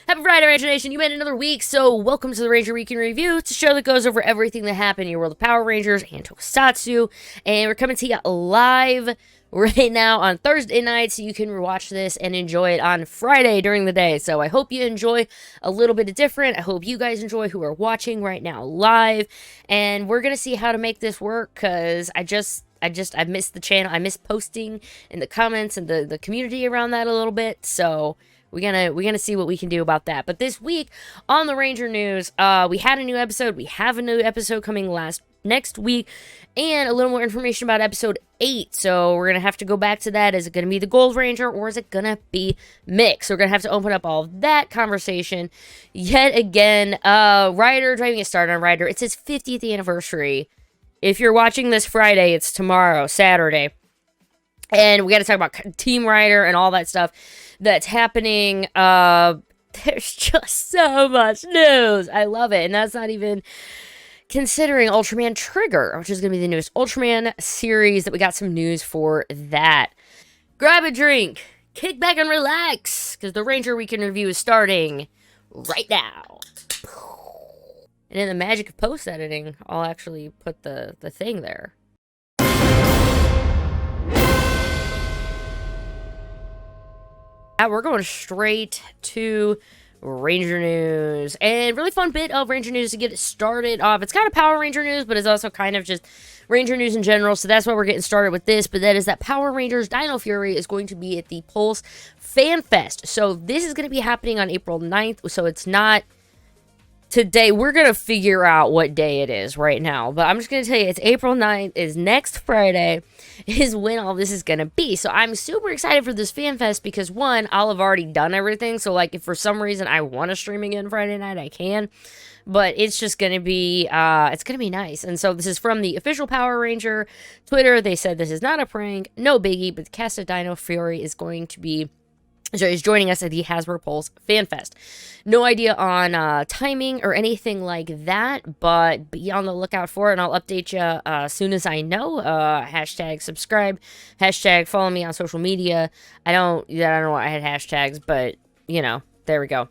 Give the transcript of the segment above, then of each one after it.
Happy Friday, Ranger Nation. You made another week, so welcome to the Ranger Week in Review. It's a show that goes over everything that happened in your world of Power Rangers and Tokusatsu. And we're coming to you live right now on Thursday night, so you can watch this and enjoy it on Friday during the day. So I hope you enjoy a little bit of different. I hope you guys enjoy who are watching right now live. And we're going to see how to make this work, because I missed the channel. I missed posting in the comments and the community around that a little bit. So we're gonna see what we can do about that. But this week on the Ranger News, we had a new episode. We have a new episode coming next week, and a little more information about episode 8. So we're gonna have to go back to that. Is it gonna be the Gold Ranger, or is it gonna be mixed? So we're gonna have to open up all of that conversation yet again. Ryder, driving a start on Ryder. It's his 50th anniversary. If you're watching this Friday, it's tomorrow, Saturday. And we got to talk about Team Ryder and all that stuff that's happening. There's just so much news. I love it. And that's not even considering Ultraman Trigger, which is going to be the newest Ultraman series that we got some news for that. Grab a drink, kick back and relax, because the Ranger Week in Review is starting right now. And in the magic of post-editing, I'll actually put the thing there. We're going straight to Ranger News. And really fun bit of Ranger News to get it started off. It's kind of Power Ranger News, but it's also kind of just Ranger News in general. So that's why we're getting started with this. But that is that Power Rangers Dino Fury is going to be at the Pulse Fan Fest. So this is going to be happening on April 9th. So it's not today. We're going to figure out what day it is right now. But I'm just going to tell you, it's April 9th, is next Friday, is when all this is going to be. So I'm super excited for this Fan Fest because, one, I'll have already done everything. So, like, if for some reason I want to stream again Friday night, I can. But it's just going to be, it's going to be nice. And so this is from the official Power Ranger Twitter. They said this is not a prank, no biggie, but the cast of Dino Fury is going to be, so is joining us at the Hasbro Pulse Fan Fest. No idea on timing or anything like that, but be on the lookout for it, and I'll update you as soon as I know. Hashtag subscribe, hashtag follow me on social media. I don't know why I had hashtags, but, you know, there we go.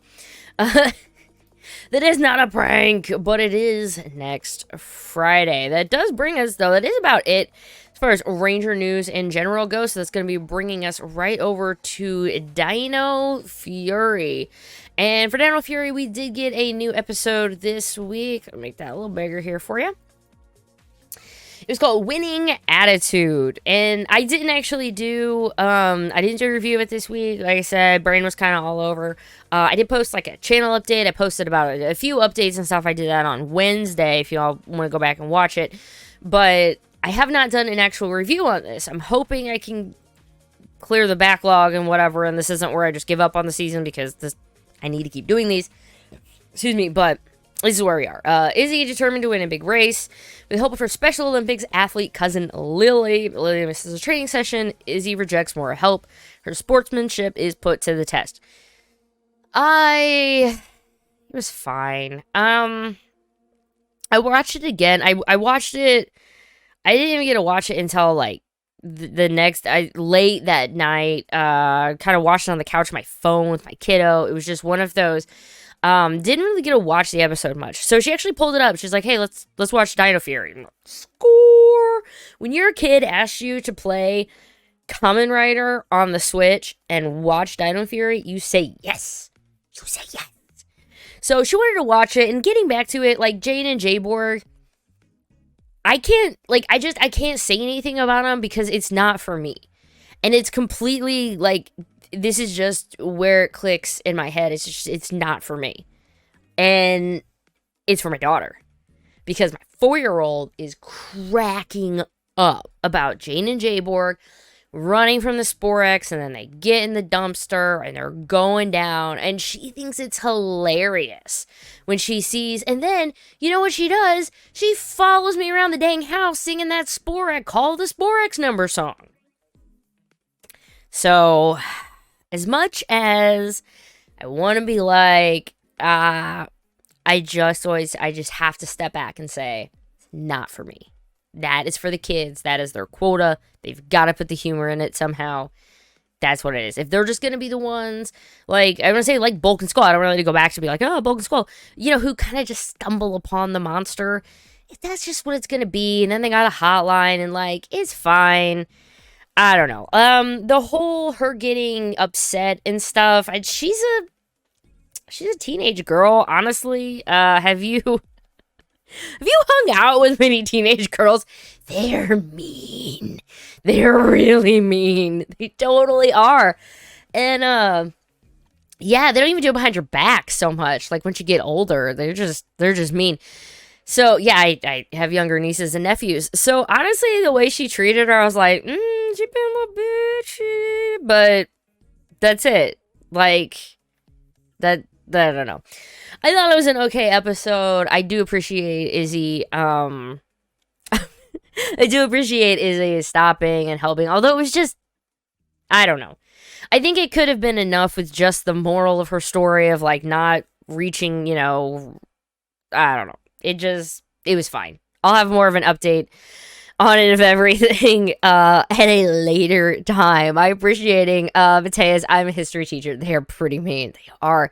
That is not a prank, but it is next Friday. That does bring us, though, that is about it as far as Ranger News in general goes. So that's going to be bringing us right over to Dino Fury. And for Dino Fury, we did get a new episode this week. I'll make that a little bigger here for you. It was called Winning Attitude, and I didn't actually do, I didn't do a review of it this week. Like I said, brain was kind of all over. I did post, like, a channel update. I posted about a few updates and stuff. I did that on Wednesday, if y'all want to go back and watch it. But I have not done an actual review on this. I'm hoping I can clear the backlog and whatever, and this isn't where I just give up on the season, because I need to keep doing these. Excuse me, but this is where we are. Izzy determined to win a big race. With the help of her Special Olympics athlete cousin Lily. Lily misses a training session. Izzy rejects more help. Her sportsmanship is put to the test. It was fine. I watched it again. I watched it. I didn't even get to watch it until, like, the next, late that night. Kind of watched it on the couch on my phone with my kiddo. It was just one of those. Didn't really get to watch the episode much. So she actually pulled it up. She's like, hey, let's watch Dino Fury. Score! When your kid asks you to play Kamen Rider on the Switch and watch Dino Fury, you say yes. You say yes. So she wanted to watch it, and getting back to it, like, Jane and Jayborg, I can't say anything about them because it's not for me. And it's completely, like, this is just where it clicks in my head. It's not for me. And it's for my daughter. Because my 4-year-old is cracking up about Jane and Jayborg running from the Sporex, and then they get in the dumpster, and they're going down, and she thinks it's hilarious when she sees, and then, you know what she does? She follows me around the dang house singing that Sporex, Call the Sporex Number song. So, as much as I want to be like, I just have to step back and say, it's not for me. That is for the kids. That is their quota. They've got to put the humor in it somehow. that's what it is. If they're just gonna be the ones, like, I'm gonna say, like, Bulk and Skull, I don't really go back to be like, oh, Bulk and Skull, you know, who kind of just stumble upon the monster. If that's just what it's gonna be, and then they got a hotline, and, like, it's fine. I don't know. The whole her getting upset and stuff, she's a teenage girl, honestly. Have you hung out with many teenage girls? They're mean. They're really mean. They totally are. And, yeah, they don't even do it behind your back so much. Like, once you get older, they're just mean. So, yeah, I have younger nieces and nephews. So, honestly, the way she treated her, I was like, she been a little bitchy. But that's it. Like, I don't know. I thought it was an okay episode. I do appreciate Izzy, I do appreciate Izzy stopping and helping, although it was just, I don't know. I think it could have been enough with just the moral of her story of, like, not reaching, you know, I don't know. It was fine. I'll have more of an update on it of everything at a later time. I'm appreciating Matea's I'm a history teacher. They are pretty mean. They are.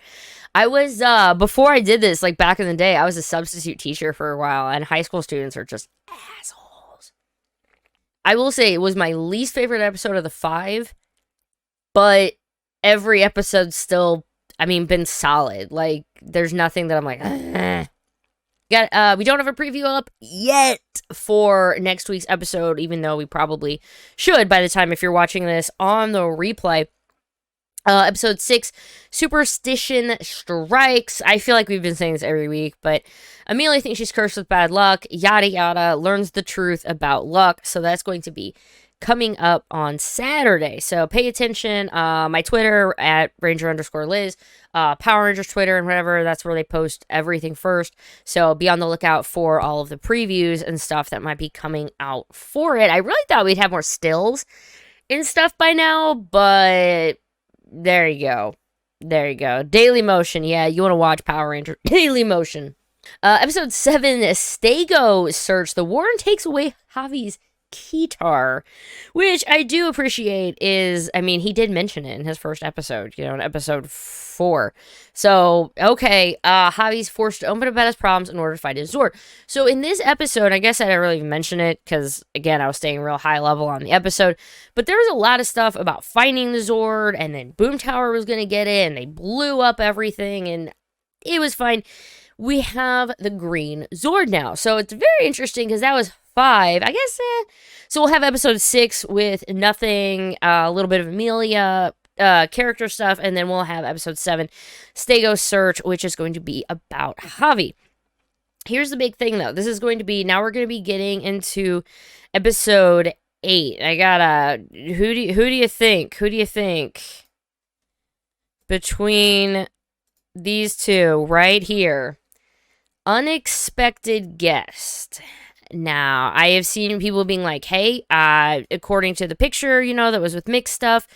I was, before I did this, like, back in the day, I was a substitute teacher for a while, and high school students are just assholes. I will say it was my least favorite episode of the 5, but every episode's still, I mean, been solid. Like, there's nothing that I'm like, we don't have a preview up yet for next week's episode, even though we probably should by the time if you're watching this on the replay. Episode 6, Superstition Strikes. I feel like we've been saying this every week, but Amelia thinks she's cursed with bad luck, yada yada, learns the truth about luck, so that's going to be coming up on Saturday. So pay attention. My Twitter at Ranger_Liz, Power Rangers Twitter and whatever, that's where they post everything first. So be on the lookout for all of the previews and stuff that might be coming out for it. I really thought we'd have more stills and stuff by now, but there you go. There you go. Daily Motion. Yeah, you want to watch Power Rangers Daily Motion. Episode 7, Stego Search. The Warren takes away Javi's keytar, which I do appreciate is, I mean, he did mention it in his first episode, you know, in episode 4. So, okay, Javi's forced to open up about his problems in order to fight his Zord. So in this episode, I guess I didn't really even mention it, because, again, I was staying real high level on the episode, but there was a lot of stuff about finding the Zord, and then Boom Tower was going to get it, and they blew up everything, and it was fine. We have the green Zord now, so it's very interesting, because that was 5, I guess. So we'll have episode 6 with nothing, a little bit of Amelia, character stuff, and then we'll have episode 7, Stego Search, which is going to be about Javi. Here's the big thing, though. This is going to be, now we're going to be getting into episode 8. I gotta, who do you think between these two right here? Unexpected guest. Now, I have seen people being like, hey, according to the picture, you know, that was with Mick's stuff,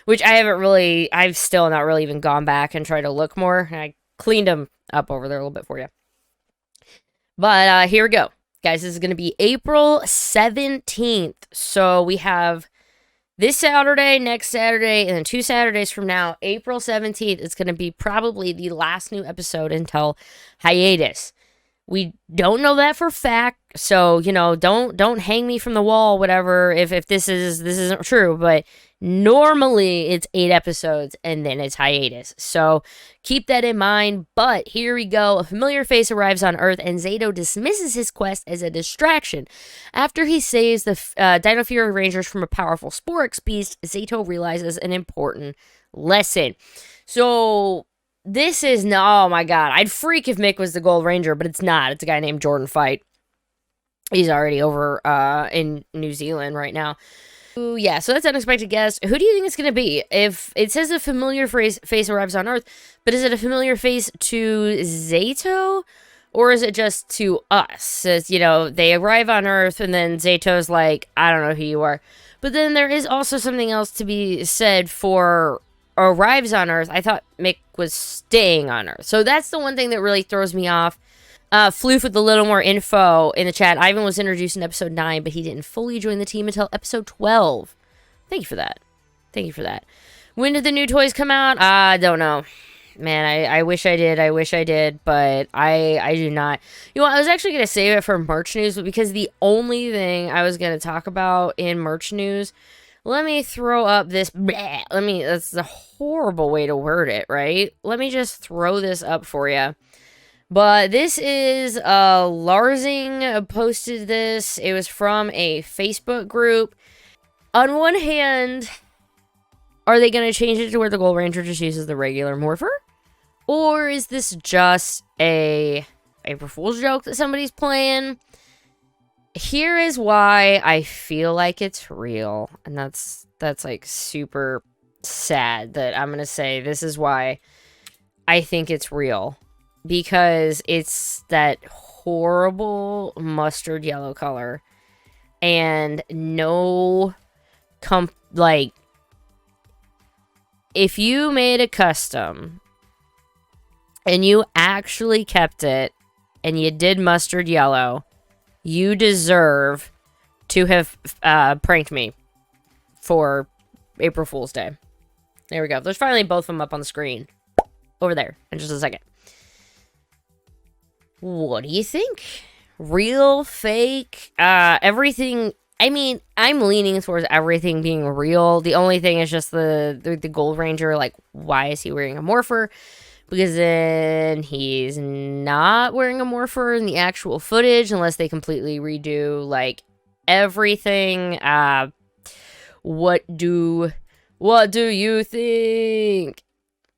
which I've still not really even gone back and tried to look more. I cleaned them up over there a little bit for you. But here we go. Guys, this is going to be April 17th. So we have this Saturday, next Saturday, and then 2 Saturdays from now, April 17th, is going to be probably the last new episode until hiatus. We don't know that for fact, so, you know, don't hang me from the wall, whatever, if this isn't true, but normally it's 8 episodes and then it's hiatus, so keep that in mind. But here we go. A familiar face arrives on Earth, and Zato dismisses his quest as a distraction. After he saves the Dino Fury Rangers from a powerful Sporix beast, Zato realizes an important lesson. So this is, oh my god, I'd freak if Mick was the Gold Ranger, but it's not. It's a guy named Jordan Fight. He's already over in New Zealand right now. Ooh, yeah, so that's unexpected guest. Who do you think it's going to be? If it says a familiar face arrives on Earth, but is it a familiar face to Zato? Or is it just to us? As, you know, they arrive on Earth, and then Zato's like, I don't know who you are. But then there is also something else to be said for arrives on Earth. I thought Mick was staying on Earth. So that's the one thing that really throws me off. Floof with a little more info in the chat. Ivan was introduced in episode 9, but he didn't fully join the team until episode 12. Thank you for that. Thank you for that. When did the new toys come out? I don't know. Man, I wish I did. I wish I did, but I do not. You know, I was actually going to save it for merch news, but because the only thing I was going to talk about in merch news, let me throw up this. That's a horrible way to word it, right? Let me just throw this up for you. But this is, Larsing posted this. It was from a Facebook group. On one hand, are they going to change it to where the Gold Ranger just uses the regular morpher? Or is this just a April Fool's joke that somebody's playing? Here is why I feel like it's real. And that's like super sad that I'm going to say this is why I think it's real. Because it's that horrible mustard yellow color. And no, if you made a custom and you actually kept it and you did mustard yellow, you deserve to have pranked me for April Fool's Day. There we go. There's finally both of them up on the screen. Over there in just a second. What do you think? Real, fake, everything. I mean, I'm leaning towards everything being real. The only thing is just the Gold Ranger. Like, why is he wearing a morpher? Because then he's not wearing a morpher in the actual footage unless they completely redo, like, everything. What do you think?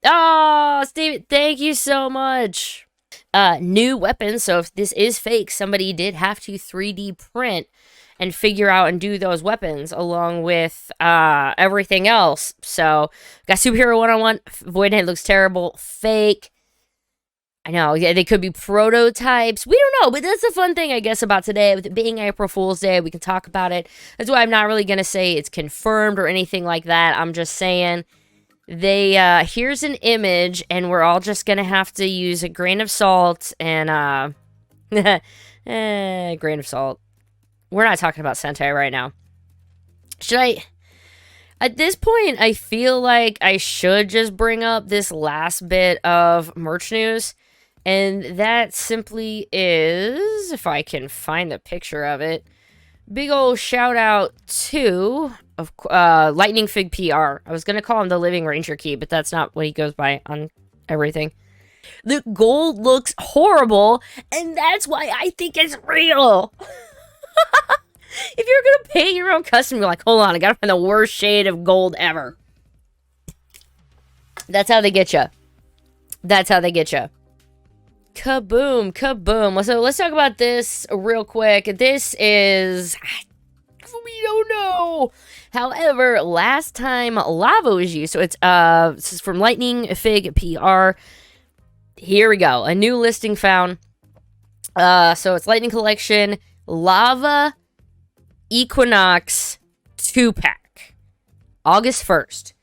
Oh, Steven, thank you so much. New weapons. So if this is fake, somebody did have to 3D print and figure out and do those weapons along with everything else. So, got Superhero 1-on-1. Voidhead looks terrible. Fake. I know. Yeah, they could be prototypes. We don't know. But that's the fun thing, I guess, about today. With it being April Fool's Day, we can talk about it. That's why I'm not really going to say it's confirmed or anything like that. I'm just saying here's an image, and we're all just going to have to use a grain of salt and, grain of salt. We're not talking about Sentai right now. At this point, I feel like I should just bring up this last bit of merch news. And that simply is, if I can find a picture of it, big old shout out to Lightning Fig PR. I was going to call him the Living Ranger Key, but that's not what he goes by on everything. The gold looks horrible, and that's why I think it's real. If you're gonna paint your own custom, you're like, hold on, I gotta find the worst shade of gold ever. That's how they get you. That's how they get you. Kaboom, kaboom. So let's talk about this real quick. This is, we don't know. However, last time lava was used, so this is from Lightning Fig PR. Here we go, a new listing found. So it's Lightning Collection Lava Equinox 2-pack. August 1st.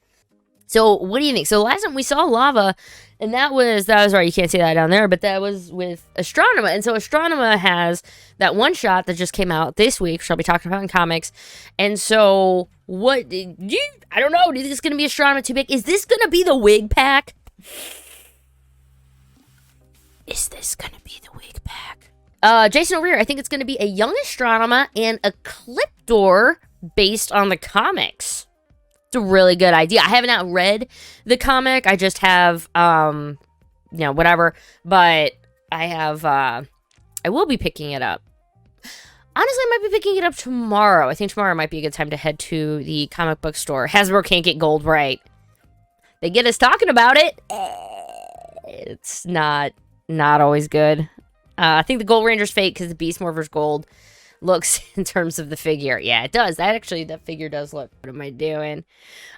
So, what do you think? So, last time we saw Lava, and that was right, you can't see that down there, but that was with Astronema. And so, Astronema has that one shot that just came out this week, which I'll be talking about in comics. And so, I don't know, is this going to be Astronema 2-pack? Is this going to be the wig pack? Is this going to be the wig pack? Jason Rwir, I think it's going to be a young Astronema and a clip door based on the comics. It's a really good idea. I haven't not read the comic. I just have, whatever. But I have, I will be picking it up. Honestly, I might be picking it up tomorrow. I think tomorrow might be a good time to head to the comic book store. Hasbro can't get gold right. They get us talking about it. It's not always good. I think the Gold Ranger's fake because the Beast Morpher's gold looks in terms of the figure. Yeah, it does. That figure does look. What am I doing?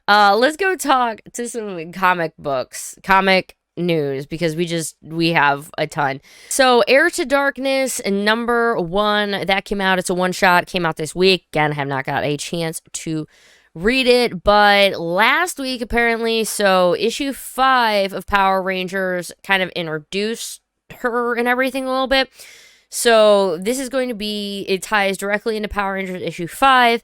Let's go talk to some comic news because we have a ton. So Heir to Darkness #1 that came out. It's a one-shot. Came out this week. Again, I have not got a chance to read it, but last week apparently, so issue 5 of Power Rangers kind of introduced her and everything a little bit. So this is going to be, it ties directly into Power Rangers issue 5,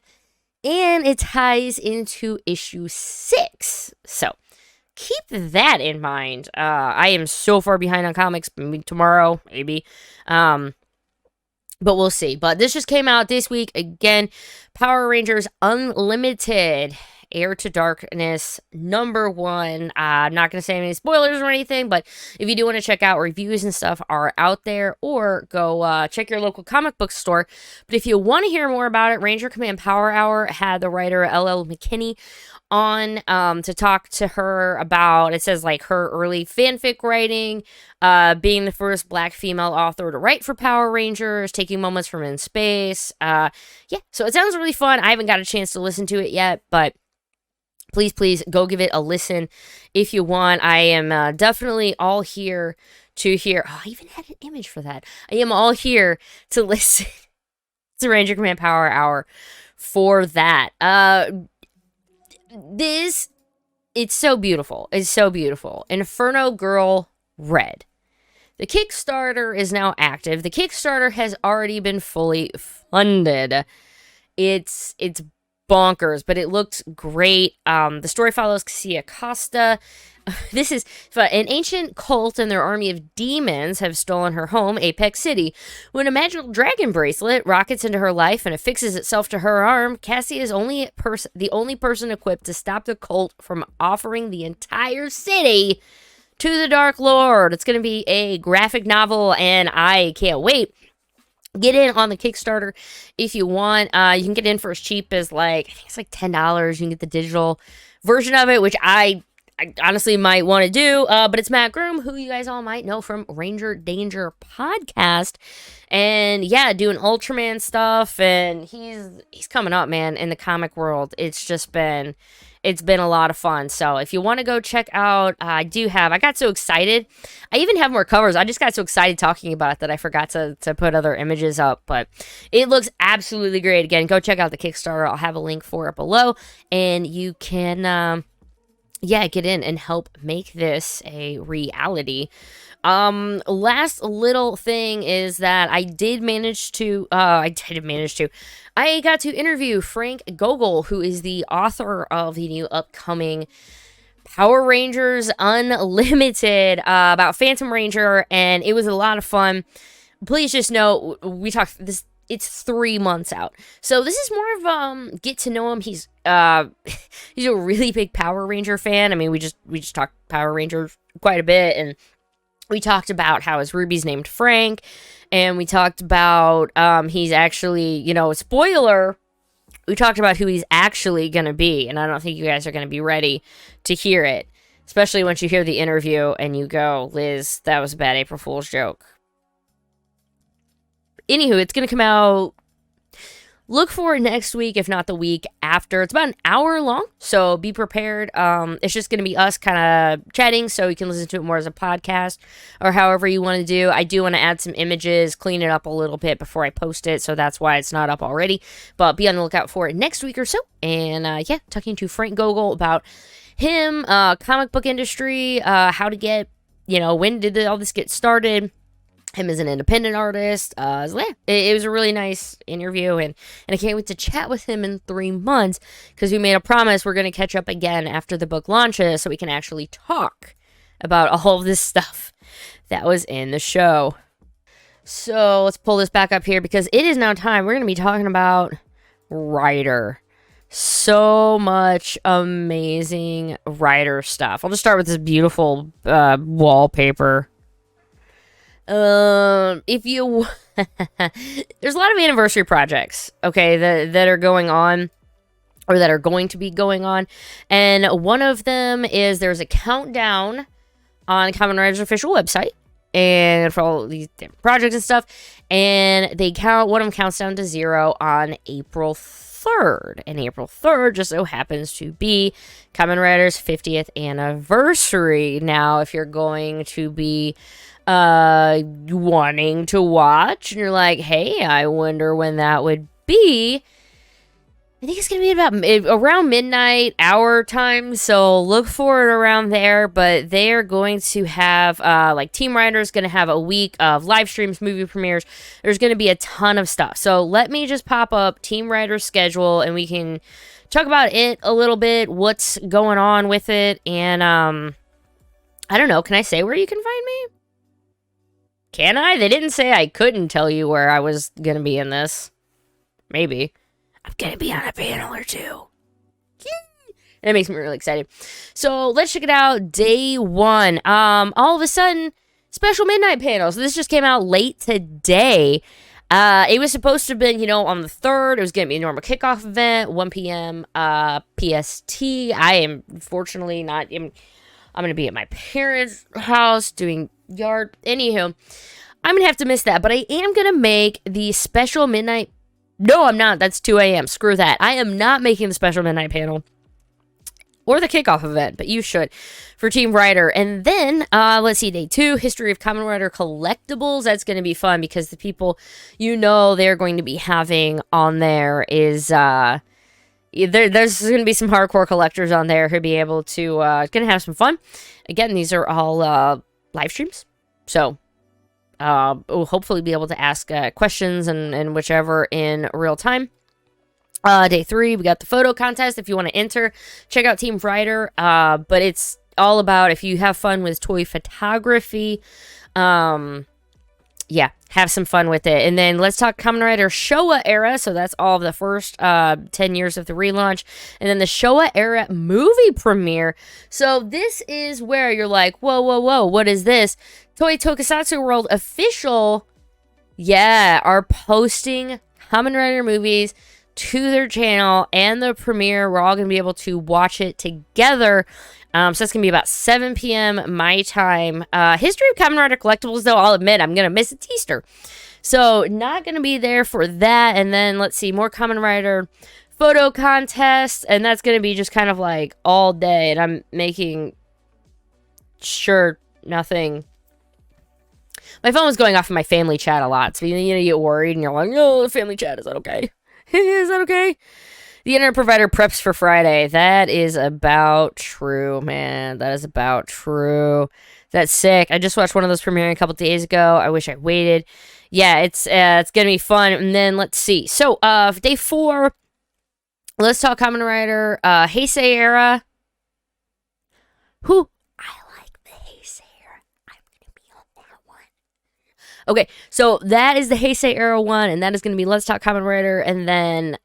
and it ties into issue 6. So keep that in mind. I am so far behind on comics. Maybe tomorrow, maybe. But we'll see. But this just came out this week. Again, Power Rangers Unlimited, Heir to Darkness, #1. I'm not going to say any spoilers or anything, but if you do want to check out reviews and stuff are out there, or go check your local comic book store. But if you want to hear more about it, Ranger Command Power Hour had the writer L.L. McKinney on to talk to her about, it says, like, her early fanfic writing, being the first Black female author to write for Power Rangers, taking moments from in space. Yeah, so it sounds really fun. I haven't got a chance to listen to it yet, but please go give it a listen if you want. I am definitely all here to hear. Oh, I even had an image for that. I am all here to listen to Ranger Command Power Hour for that. It's so beautiful. It's so beautiful. Inferno Girl Red. The Kickstarter is now active. The Kickstarter has already been fully funded. It's bonkers, but it looked great. The story follows Cassia Costa. This is an ancient cult and their army of demons have stolen her home, Apex City. When a magical dragon bracelet rockets into her life and affixes itself to her arm, Cassie is the only person equipped to stop the cult from offering the entire city to the Dark Lord. It's going to be a graphic novel, and I can't wait. Get in on the Kickstarter if you want. You can get in for as cheap as, I think it's like $10. You can get the digital version of it, which I honestly might want to do, but it's Matt Groom, who you guys all might know from Ranger Danger podcast, and yeah, doing Ultraman stuff, and he's coming up, man, in the comic world. It's been a lot of fun. So if you want to go check out, I got so excited. I even have more covers. I just got so excited talking about it that I forgot to put other images up, but it looks absolutely great. Again, go check out the Kickstarter. I'll have a link for it below, and you can, get in and help make this a reality. Last little thing is that I got to interview Frank Gogol, who is the author of the new upcoming Power Rangers Unlimited, about Phantom Ranger, and it was a lot of fun. Please just know, it's 3 months out. So this is more of get to know him. He's a really big Power Ranger fan. I mean, we just talked Power Rangers quite a bit, and we talked about how his Ruby's named Frank, and we talked about he's actually, spoiler, we talked about who he's actually going to be, and I don't think you guys are going to be ready to hear it, especially once you hear the interview and you go, Liz, that was a bad April Fool's joke. Anywho, it's going to come out, look for it next week, if not the week after. It's about an hour long, so be prepared. It's just going to be us kind of chatting, so you can listen to it more as a podcast, or however you want to do. I do want to add some images, clean it up a little bit before I post it, so that's why it's not up already. But be on the lookout for it next week or so. And talking to Frank Gogol about him, comic book industry, how to get, when did all this get started, him as an independent artist. It was a really nice interview, and I can't wait to chat with him in 3 months, because we made a promise we're going to catch up again after the book launches so we can actually talk about all of this stuff that was in the show. So let's pull this back up here, because it is now time. We're going to be talking about Rider. So much amazing Rider stuff. I'll just start with this beautiful wallpaper. If you there's a lot of anniversary projects, okay, that are going on, or that are going to be going on, and one of them is there's a countdown on Kamen Rider's official website, and for all these different projects and stuff, and one of them counts down to 0 on April 3rd, and April 3rd just so happens to be Kamen Rider's 50th anniversary. Now, if you're going to be wanting to watch, and you're like, hey, I wonder when that would be, I think it's going to be about around midnight our time, so look for it around there. But they are going to have, like, Team Rider is going to have a week of live streams, movie premieres. There's going to be a ton of stuff. So let me just pop up Team Rider's schedule, and we can talk about it a little bit, what's going on with it, and, I don't know, can I say where you can find me? Can I? They didn't say I couldn't tell you where I was going to be in this. Maybe. I'm gonna be on a panel or two. That makes me really excited. So let's check it out. Day 1. All of a sudden, special midnight panels. This just came out late today. It was supposed to have been, you know, on the 3rd. It was gonna be a normal kickoff event, 1 p.m. PST. I am fortunately not. I'm gonna be at my parents' house doing yard. Anywho, I'm gonna have to miss that, but I am gonna make the special midnight. No, I'm not. That's 2 a.m. Screw that. I am not making the special midnight panel or the kickoff event, but you should for Team Rider. And then, let's see, day 2, History of Kamen Rider collectibles. That's going to be fun because the people you know they're going to be having on there is, there's going to be some hardcore collectors on there who'll be able to, going to have some fun. Again, these are all, live streams. So, we'll hopefully be able to ask questions and whichever in real time. Day 3, we got the photo contest. If you want to enter, check out Team Rider. But it's all about if you have fun with toy photography. Yeah, have some fun with it. And then let's talk Kamen Rider Showa era. So that's all of the first 10 years of the relaunch. And then the Showa era movie premiere. So this is where you're like, whoa, whoa, whoa, what is this? Toei Tokusatsu World official, are posting Kamen Rider movies to their channel and the premiere. We're all going to be able to watch it together. So that's going to be about 7 p.m. my time. History of Kamen Rider collectibles, though, I'll admit, I'm going to miss a Teased. So not going to be there for that. And then, let's see, more Kamen Rider photo contests. And that's going to be just kind of like all day. And I'm making sure nothing. My phone was going off in my family chat a lot. So, you get worried and you're like, oh, the family chat, is that okay? Is that okay? The internet provider preps for Friday. That is about true, man. That is about true. That's sick. I just watched one of those premiering a couple days ago. I wish I waited. Yeah, it's gonna be fun. And then let's see. So, for day 4, let's talk Kamen Rider Heisei era. I like the Heisei era. I'm gonna be on that one. Okay, so that is the Heisei era one, and that is gonna be Let's Talk Kamen Rider, and then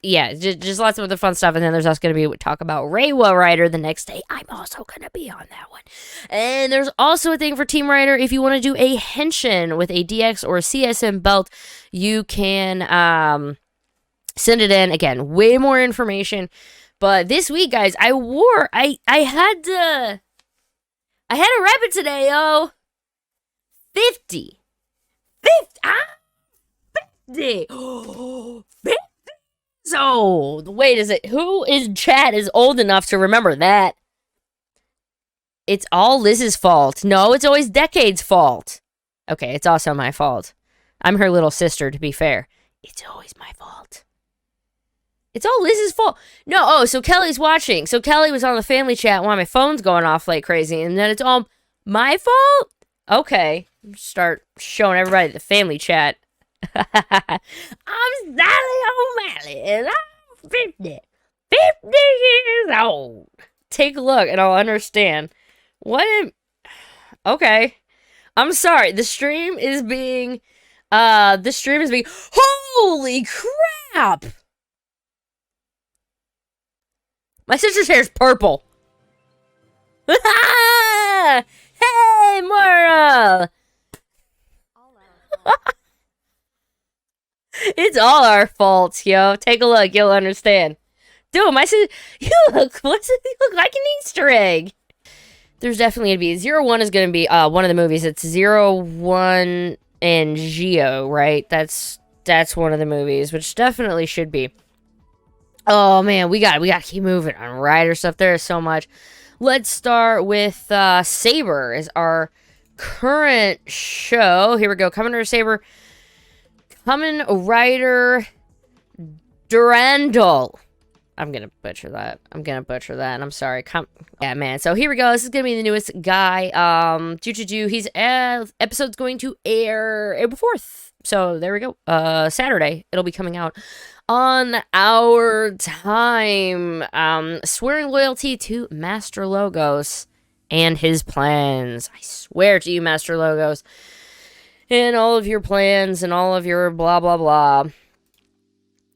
just lots of other fun stuff. And then there's also going to be talk about Rwir Rider the next day. I'm also going to be on that one. And there's also a thing for Team Rider. If you want to do a henshin with a DX or a CSM belt, you can send it in. Again, way more information. But this week, guys, I had a rabbit today, yo. 50. 50. Oh, 50. So, wait, who in chat is old enough to remember that? It's all Liz's fault. No, it's always Decade's fault. Okay, it's also my fault. I'm her little sister, to be fair. It's always my fault. It's all Liz's fault. No, so Kelly's watching. So Kelly was on the family chat while my phone's going off like crazy, and then it's all my fault? Okay, start showing everybody the family chat. I'm Sally O'Malley, and I'm 50 years old. Take a look, and I'll understand. Okay. I'm sorry. The stream is being, holy crap! My sister's hair is purple. Hey, Moral! It's all our faults, yo. Take a look, you'll understand. Dude, my sister, you look like an Easter egg. There's definitely gonna be 01 is gonna be one of the movies. It's 01 and Geo, right? That's one of the movies, which definitely should be. Oh man, we gotta keep moving on Rider stuff. There is so much. Let's start with Saber is our current show. Here we go. Kamen Rider Saber. Kamen Rider Durandal. I'm gonna butcher that. And I'm sorry. Yeah, man. So here we go. This is gonna be the newest guy. His episode's going to air April 4th. So there we go. Saturday. It'll be coming out on our time. Swearing loyalty to Master Logos and his plans. I swear to you, Master Logos, and all of your plans and all of your blah blah blah.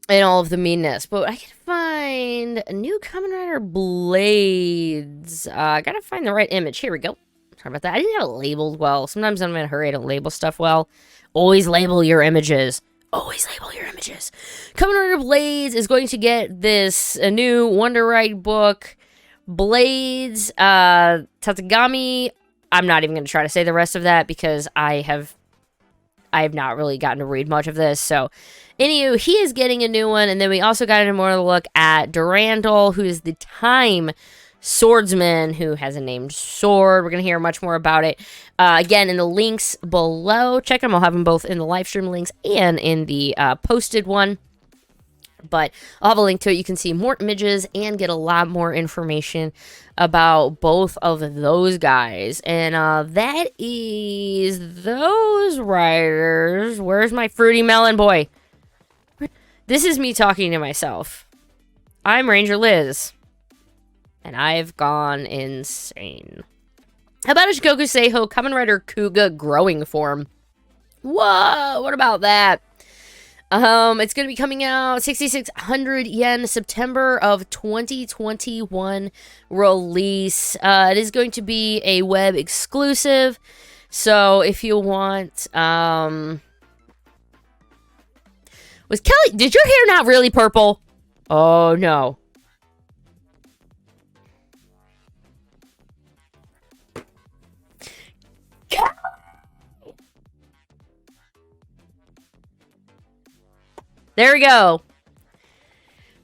And all of the meanness. But I can find a new Kamen Rider Blades. I gotta find the right image. Here we go. Sorry about that. I didn't have it labeled well. Sometimes I'm in a hurry. I don't label stuff well. Always label your images. Always label your images. Kamen Rider Blades is going to get a new Wonder Ride book. Blades, Tategami. I'm not even going to try to say the rest of that because I have not really gotten to read much of this. So, anywho, he is getting a new one. And then we also got a more look at Durandal, who is the time swordsman who has a named sword. We're going to hear much more about it. Again, in the links below. Check them. I'll have them both in the live stream links and in the posted one. But I'll have a link to it. You can see more images and get a lot more information about both of those guys. And that is those riders. Where's my fruity melon boy? This is me talking to myself. I'm Ranger Liz. And I've gone insane. How about a Shikoku Seiho Kamen Rider Kuga growing form? Whoa, what about that? It's going to be coming out 6,600 yen, September of 2021 release. It is going to be a web exclusive. So if you want, was Kelly, did your hair not really purple? Oh no. There we go.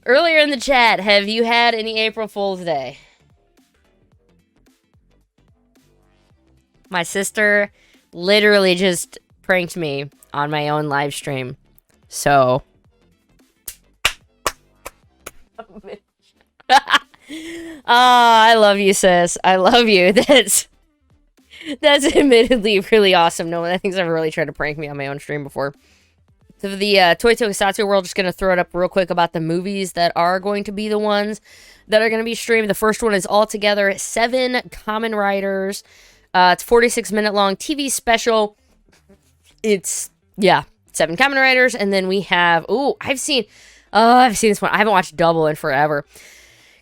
Earlier in the chat, have you had any April Fool's Day? My sister literally just pranked me on my own live stream. So. I love you, sis. I love you. That's admittedly really awesome. No one I think's ever really tried to prank me on my own stream before. So the Toy Tokusatsu world, just going to throw it up real quick about the movies that are going to be the ones that are going to be streamed. The first one is altogether 7 Kamen Riders. It's 46-minute long TV special. It's, 7 Kamen Riders. And then we have, I've seen this one. I haven't watched Double in forever.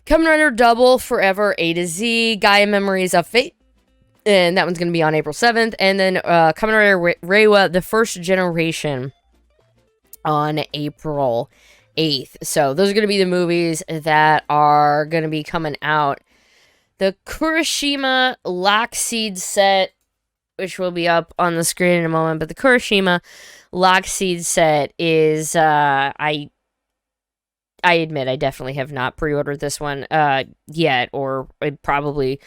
Kamen Rider Double Forever A to Z, Gaia Memories of Fate. And that one's going to be on April 7th. And then Kamen Rider Reiwa, the first generation, on April 8th. So those are going to be the movies that are going to be coming out. The Kurashima Lockseed set, which will be up on the screen in a moment, but the Kurashima Lockseed set is, I admit I definitely have not pre-ordered this one yet, or it probably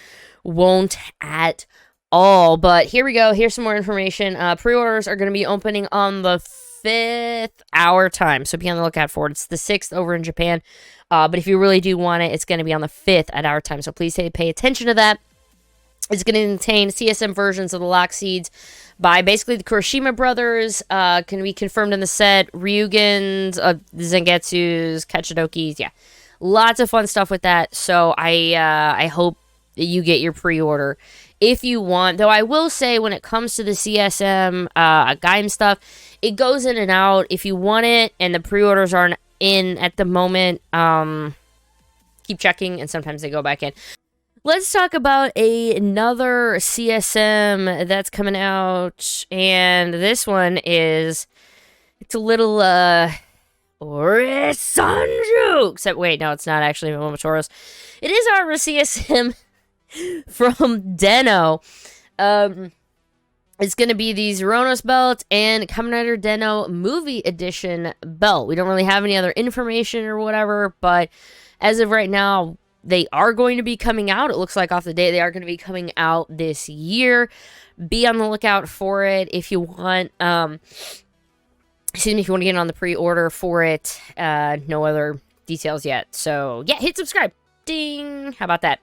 won't at all. But here we go. Here's some more information. Pre-orders are going to be opening on the 5th our time, so be on the lookout for it. It's the 6th over in Japan, but if you really do want it, it's going to be on the 5th at our time, so please pay attention to that. It's going to contain CSM versions of the Lockseeds by basically the Kurashima brothers. Can be confirmed in the set. Ryugens, Zangetsus, Kachidokis, lots of fun stuff with that. So I hope that you get your pre-order if you want. Though I will say, when it comes to the CSM Gaim stuff, it goes in and out. If you want it and the pre-orders aren't in at the moment, keep checking, and sometimes they go back in. Let's talk about another CSM that's coming out, and this one it's a little, Sanju! Except, wait, no, it's not actually Momotoros. It is our CSM from Deno. It's going to be the Zeronos belt and Kamen Rider Deno movie edition belt. We don't really have any other information or whatever, but as of right now, they are going to be coming out. It looks like off the date, they are going to be coming out this year. Be on the lookout for it if you want. Excuse me, if you want to get on the pre-order for it. No other details yet. So, yeah, hit subscribe. Ding! How about that?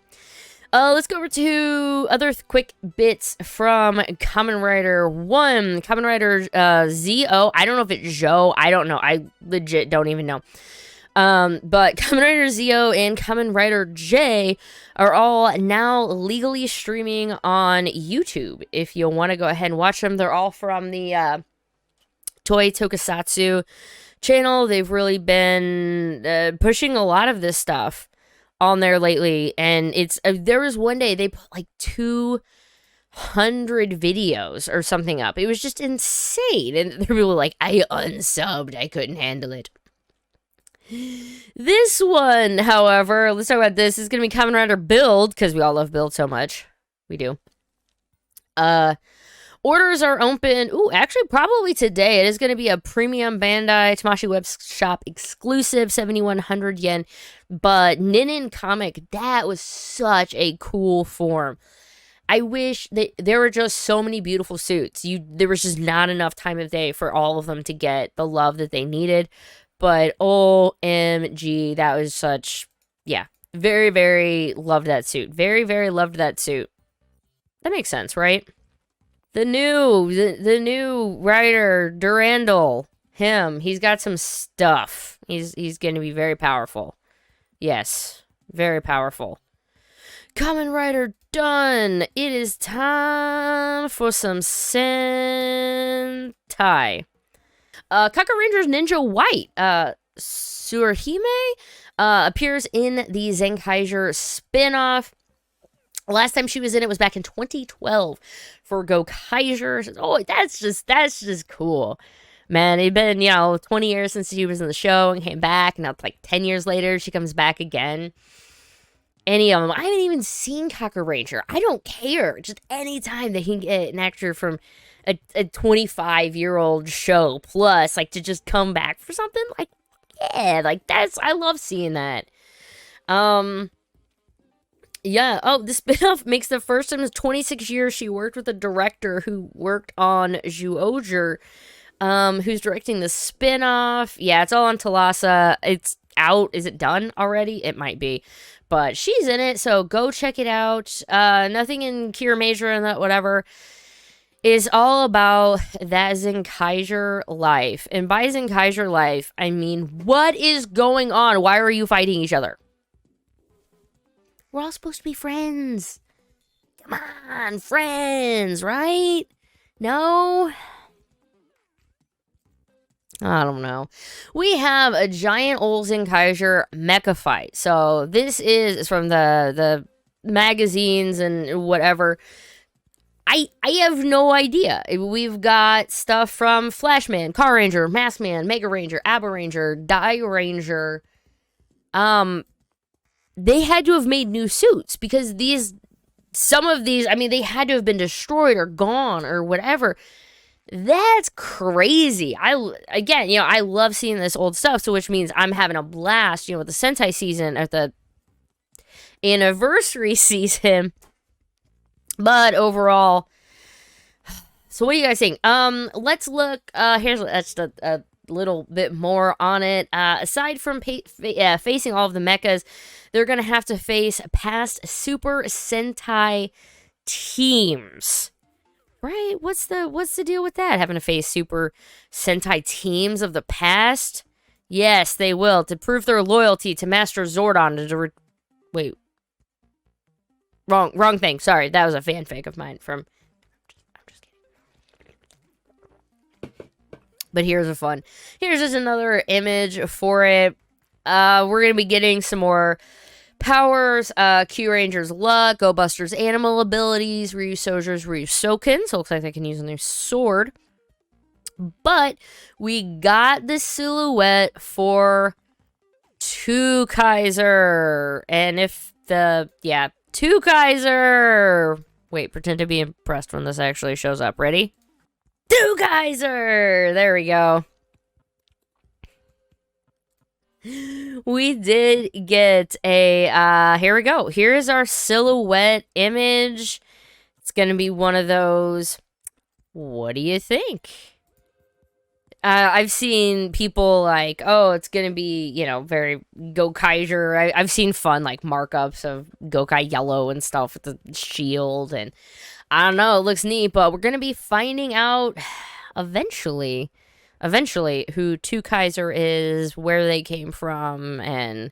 Let's go over to other quick bits from Kamen Rider 1. Kamen Rider ZO. I don't know if it's Joe. I don't know. I legit don't even know. But Kamen Rider ZO and Kamen Rider J are all now legally streaming on YouTube. If you want to go ahead and watch them, they're all from the Toei Tokusatsu channel. They've really been pushing a lot of this stuff on there lately, and it's there was one day they put like 200 videos or something up. It was just insane, and there were people like, I unsubbed, I couldn't handle it. This one, however, let's talk about this. This is gonna be Kamen Rider Build, because we all love Build so much. We do. Orders are open. Ooh, actually, probably today. It is going to be a premium Bandai Tamashii Web Shop exclusive, 7,100 yen. But Ninin Comic, that was such a cool form. I wish that there were just so many beautiful suits. There was just not enough time of day for all of them to get the love that they needed. But OMG, that was such, yeah, very, very loved that suit. Very, very loved that suit. That makes sense, right? The new writer, Durandal, he's got some stuff. He's going to be very powerful. Yes, very powerful. Kamen Rider done. It is time for some Sentai. Kaku Rangers Ninja White, Surahime, appears in the Zenkaiger spinoff. Last time she was in it was back in 2012 for Gokaiger. Oh, that's just cool. Man, it'd been, 20 years since she was in the show and came back, and now it's like 10 years later, she comes back again. Any of them. I haven't even seen Kaku Ranger. I don't care. Just any time they can get an actor from a 25-year-old show plus, like, to just come back for something, like, yeah, like, I love seeing that. Yeah, the spinoff makes the first time in 26 years she worked with a director who worked on Hyoujuu, who's directing the spinoff. Yeah, it's all on Talasa. It's out. Is it done already? It might be. But she's in it, so go check it out. Nothing in Kira Major and that whatever is all about that Zenkaiger life. And by Zenkaiger life, I mean, what is going on? Why are you fighting each other? We're all supposed to be friends. Come on, friends, right? No? I don't know. We have a giant old Zenkaiger mecha fight. So this is from the magazines and whatever. I have no idea. We've got stuff from Flashman, Car Ranger, Mask Man, Mega Ranger, Abba Ranger, Die Ranger. They had to have made new suits because some of these, I mean, they had to have been destroyed or gone or whatever. That's crazy. I love seeing this old stuff, so which means I'm having a blast, with the Sentai season at the anniversary season. But overall, so what are you guys saying? Let's look, here's just a little bit more on it. Aside from facing all of the mechas, they're gonna have to face past Super Sentai teams, right? What's the deal with that? Having to face Super Sentai teams of the past? Yes, they will, to prove their loyalty to Master Zordon. Wait, wrong thing. Sorry, that was a fanfic of mine from. I'm just kidding. But here's just another image for it. We're gonna be getting some more powers. Q Ranger's luck, Go Buster's animal abilities, Ryu Soldier's Ryu Soken. So it looks like they can use a new sword. But we got the silhouette for Two Kaiser. And if Two Kaiser. Wait, pretend to be impressed when this actually shows up. Ready? Two Kaiser! There we go. We did get a, here we go. Here's our silhouette image. It's going to be one of those. What do you think? I've seen people like, oh, it's gonna be, you know, very Zenkaiger. I've seen fun like markups of Gokai Yellow and stuff with the shield, and I don't know, it looks neat, but we're gonna be finding out eventually, who Two Kaiser is, where they came from, and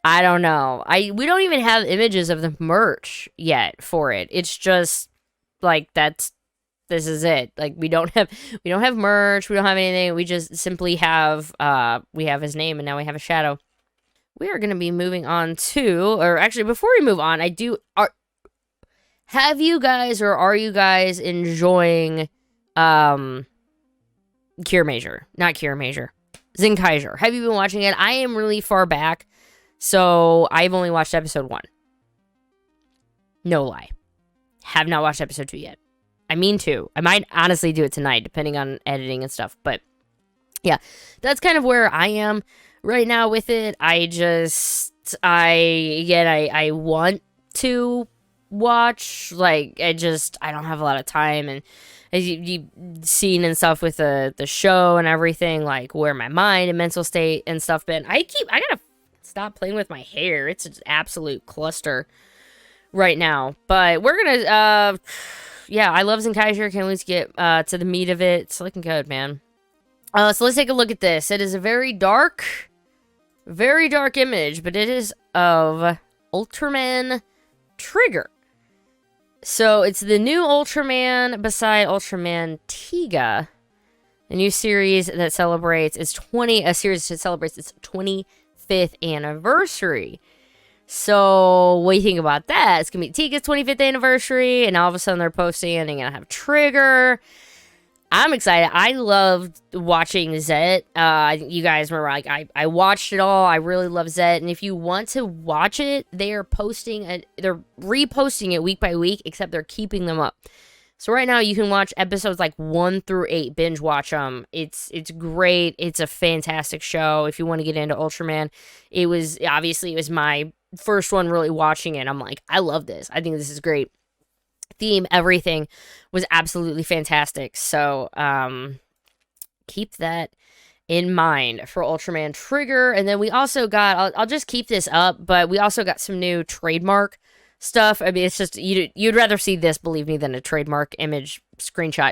I don't know. We don't even have images of the merch yet for it. It's just like this is it. Like we don't have merch, we don't have anything. We just simply have we have his name and now we have a shadow. We are going to be moving on to, or actually before we move on, have you guys, or are you guys enjoying Zenkaiger? Have you been watching it? I am really far back, so I've only watched episode 1. No lie. Have not watched episode 2 yet. I mean to. I might honestly do it tonight, depending on editing and stuff. But yeah, that's kind of where I am right now with it. I want to watch. Like, I don't have a lot of time. And as you've seen and stuff with the show and everything, like where my mind and mental state and stuff been. I gotta stop playing with my hair. It's an absolute cluster right now. But we're gonna, yeah, I love Zenkaiger. Can't wait to get to the meat of it. It's looking good, man. So let's take a look at this. It is a very dark image, but it is of Ultraman Trigger. So it's the new Ultraman beside Ultraman Tiga, a new series that celebrates its 25th anniversary. So, what do you think about that? It's going to be Tiga's 25th anniversary, and all of a sudden they're posting, and they're going to have Trigger. I'm excited. I loved watching Zet. You guys remember, like, I watched it all. I really love Zet, and if you want to watch it, they're reposting it week by week, except they're keeping them up. So right now, you can watch episodes like 1 through 8, binge watch them. It's great. It's a fantastic show. If you want to get into Ultraman, it was my first one really watching it. I'm like, I love this. I think this is great. Theme, everything was absolutely fantastic. So keep that in mind for Ultraman Trigger. And then we also got, I'll just keep this up, but we also got some new trademark stuff. I mean, it's just, you'd rather see this, believe me, than a trademark image screenshot.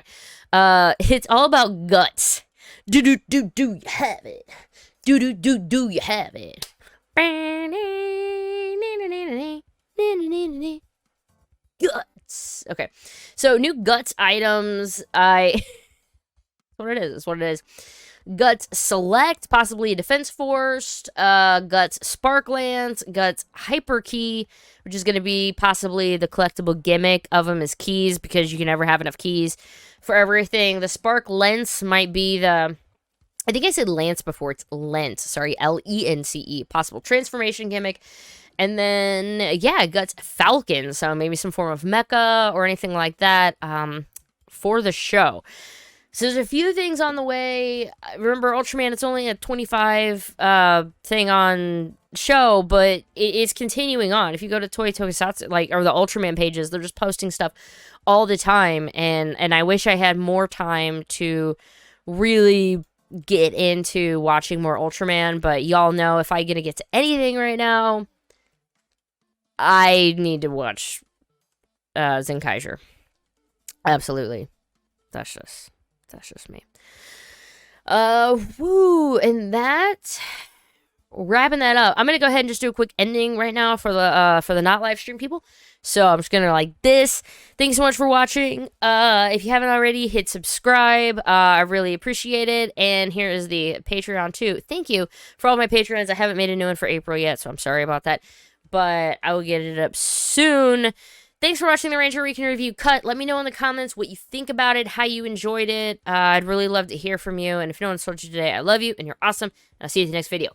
It's all about guts. Do you have it? Do you have it? Guts. Okay, so new guts items. That's what it is. That's what it is. Guts Select, possibly a Defense Force. Guts Sparklands. Guts Hyper Key, which is going to be possibly the collectible gimmick of them as keys, because you can never have enough keys for everything. The Spark Lens might be the, I think I said Lance before. It's Lent. Sorry, Lence. Possible transformation gimmick. And then, yeah, Guts Falcon. So maybe some form of mecha or anything like that for the show. So there's a few things on the way. Remember, Ultraman, it's only a 25 thing on show, but it's continuing on. If you go to Toy Tokusatsu, like, or the Ultraman pages, they're just posting stuff all the time. And I wish I had more time to really get into watching more Ultraman. But y'all know, if I'm going to get to anything right now, I need to watch Zenkaiger. Absolutely. That's just me. Woo, and that, wrapping that up. I'm gonna go ahead and just do a quick ending right now for the not live stream people. So I'm just gonna like this. Thanks so much for watching. If you haven't already, hit subscribe. I really appreciate it. And here is the Patreon too. Thank you for all my Patreons. I haven't made a new one for April yet, so I'm sorry about that. But I will get it up soon. Thanks for watching the Ranger Recon Review Cut. Let me know in the comments what you think about it, how you enjoyed it. I'd really love to hear from you. And if no one's told you today, I love you and you're awesome. And I'll see you in the next video.